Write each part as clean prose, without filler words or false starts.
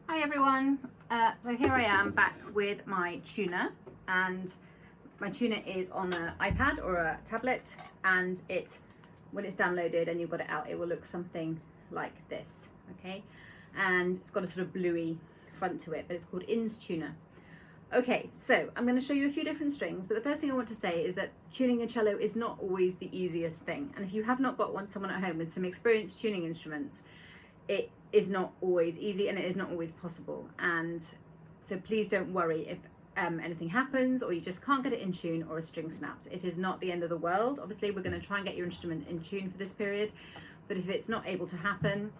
Hi everyone, so here I am back with my tuner, and my tuner is on an iPad or a tablet, and when it's downloaded and you've got it out, it will look something like this, okay? And it's got a sort of bluey front to it, but it's called INS Tuner. Okay, so I'm going to show you a few different strings, but the first thing I want to say is that tuning a cello is not always the easiest thing, and if you have not got someone at home with some experienced tuning instruments, it is not always easy and it is not always possible. And so please don't worry if anything happens or you just can't get it in tune or a string snaps. It is not the end of the world. Obviously, we're going to try and get your instrument in tune for this period, but if it's not able to happen,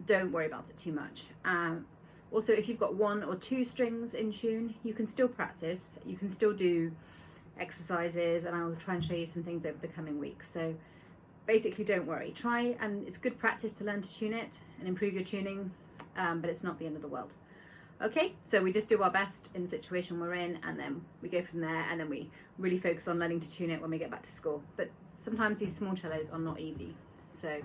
don't worry about it too much. Also, if you've got one or two strings in tune, you can still practice, you can still do exercises, and I will try and show you some things over the coming weeks. So basically, don't worry, try, and it's good practice to learn to tune it and improve your tuning, but it's not the end of the world. Okay, so we just do our best in the situation we're in, and then we go from there, and then we really focus on learning to tune it when we get back to school. But sometimes these small cellos are not easy, so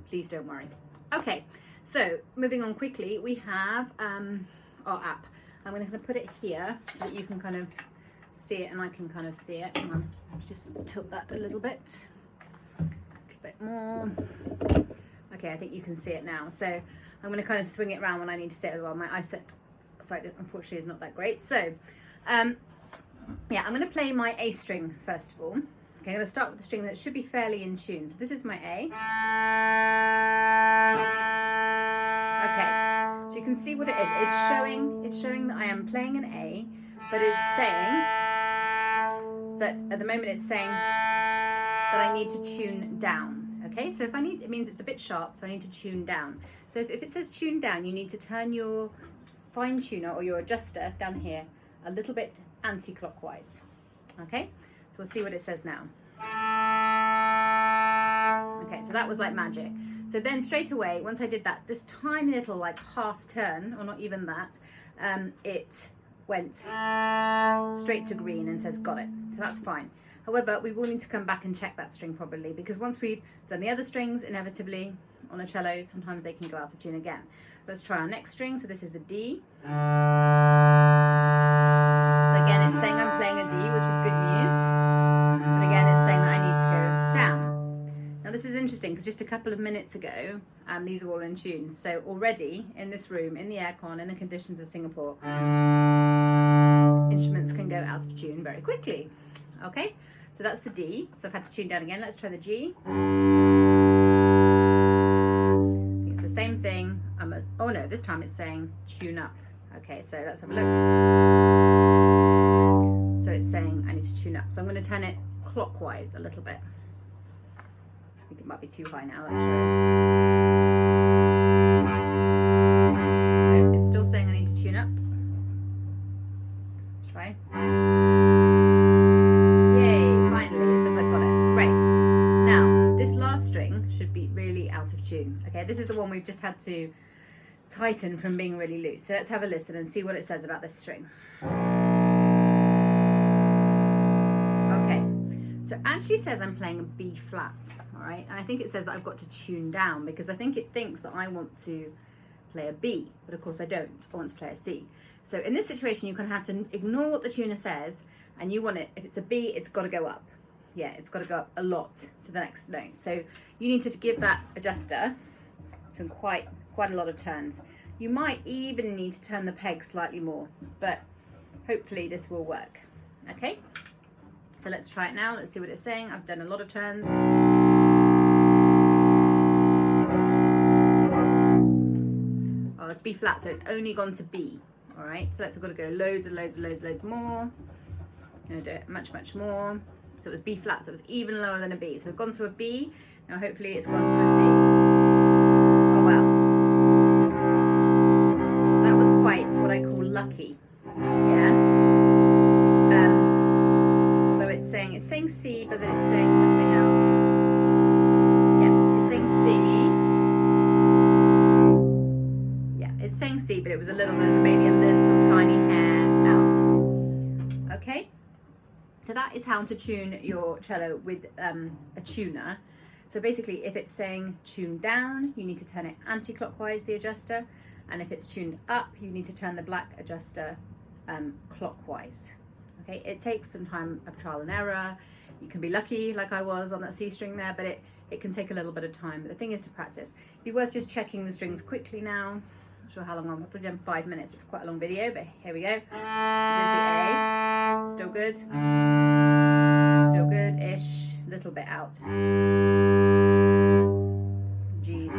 please don't worry. Okay, so moving on quickly, we have our app. I'm going to put it here so that you can kind of see it and I can kind of see it. Hang on, just tilt that a little bit. Bit more. Okay, I think you can see it now. So I'm going to kind of swing it around when I need to see it as well. My eyesight unfortunately is not that great. So yeah, I'm going to play my A string first of all. Okay, I'm going to start with the string that should be fairly in tune. So this is my A. Okay, so you can see what it is. It's showing that I am playing an A, but it's saying that at the moment it's saying that I need to tune down. Okay, so if it means it's a bit sharp, so I need to tune down. So if it says tune down, you need to turn your fine tuner or your adjuster down here a little bit anti-clockwise. Okay, so we'll see what it says now. Okay, so that was like magic. So then straight away, once I did that, this tiny little like half turn, or not even that, it went straight to green and says got it. So that's fine. However, we will need to come back and check that string properly, because once we've done the other strings, inevitably on a cello, sometimes they can go out of tune again. Let's try our next string. So this is the D. So again, it's saying I'm playing a D, which is good news. But again, it's saying that I need to go down. Now this is interesting, because just a couple of minutes ago, these are all in tune. So already in this room, in the aircon, in the conditions of Singapore, instruments can go out of tune very quickly. Okay, so that's the D. So I've had to tune down again. Let's try the G. It's the same thing. Oh no, this time it's saying tune up. Okay, so let's have a look. So it's saying I need to tune up. So I'm going to turn it clockwise a little bit. I think it might be too high now. Let's try. No, it's still saying I need to tune up. Let's try. String should be really out of tune. Okay, this is the one we've just had to tighten from being really loose. So let's have a listen and see what it says about this string. Okay, so it actually says I'm playing a B flat, all right, and I think it says that I've got to tune down, because I think it thinks that I want to play a B, but of course I don't. I want to play a C. So in this situation, you kind of have to ignore what the tuner says, and you want it, if it's a B, it's got to go up. Yeah, it's got to go up a lot to the next note. So you need to give that adjuster some quite a lot of turns. You might even need to turn the peg slightly more, but hopefully this will work. Okay, so let's try it now. Let's see what it's saying. I've done a lot of turns. Oh, it's B flat, so it's only gone to B. All right, so that's got to go loads and loads and loads and loads more. I'm going to do it much more. So it was B flat, so it was even lower than a B. So we've gone to a B, now hopefully it's gone to a C. Oh wow. So that was quite what I call lucky, yeah? Although it's saying C, but then it's saying something else. Yeah, it's saying C. Yeah, it's saying C, but it was there's maybe a little tiny hair out. Okay? So that is how to tune your cello with a tuner. So basically, if it's saying tune down, you need to turn it anti-clockwise, the adjuster. and if it's tuned up, you need to turn the black adjuster clockwise. Okay, it takes some time of trial and error. You can be lucky like I was on that C string there, but it can take a little bit of time. But the thing is to practice. It'd be worth just checking the strings quickly now. Not sure how long I've probably done 5 minutes. It's quite a long video, but here we go. There's the A, still good. Still good-ish, little bit out. G's.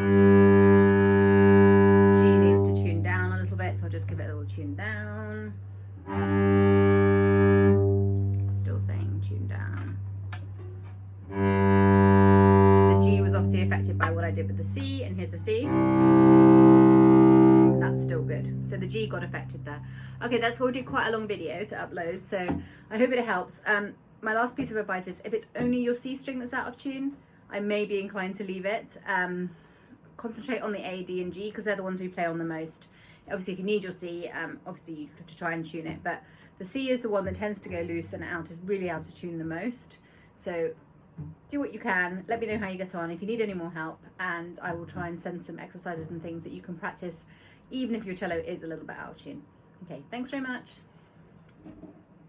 G needs to tune down a little bit, so I'll just give it a little tune down. Still saying tune down. The G was obviously affected by what I did with the C, and here's the C. And that's still good. So the G got affected there. Okay, that's already quite a long video to upload, so I hope it helps. My last piece of advice is if it's only your C string that's out of tune, I may be inclined to leave it. Concentrate on the A, D, and G because they're the ones we play on the most. Obviously, if you need your C, obviously you have to try and tune it, but the C is the one that tends to go loose and really out of tune the most. So do what you can. Let me know how you get on if you need any more help, and I will try and send some exercises and things that you can practice even if your cello is a little bit out of tune. Okay, thanks very much.